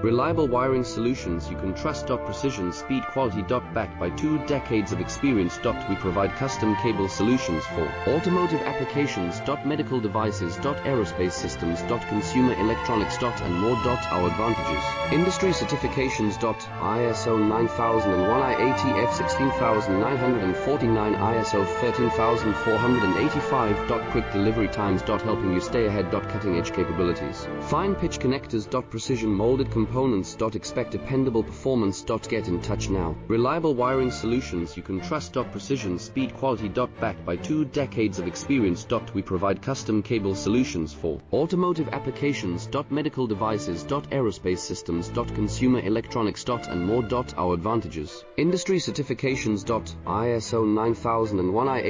Reliable wiring solutions you can trust. Precision, speed, quality. Backed by 2 decades of experience. We provide custom cable solutions for automotive applications. Medical devices. Aerospace systems. Consumer electronics. And more. Our advantages: industry certifications. ISO 9001, IATF 16949, ISO 13485. Quick delivery times. Helping you stay ahead. Cutting edge capabilities. Fine pitch connectors. Precision molded components. Expect dependable performance. Get in touch now. Reliable wiring solutions you can trust. Precision, speed, quality. Backed by 2 decades of experience. We provide custom cable solutions for automotive applications. Medical devices. Aerospace systems. Consumer electronics. And more. Our advantages: industry certifications. ISO 9001,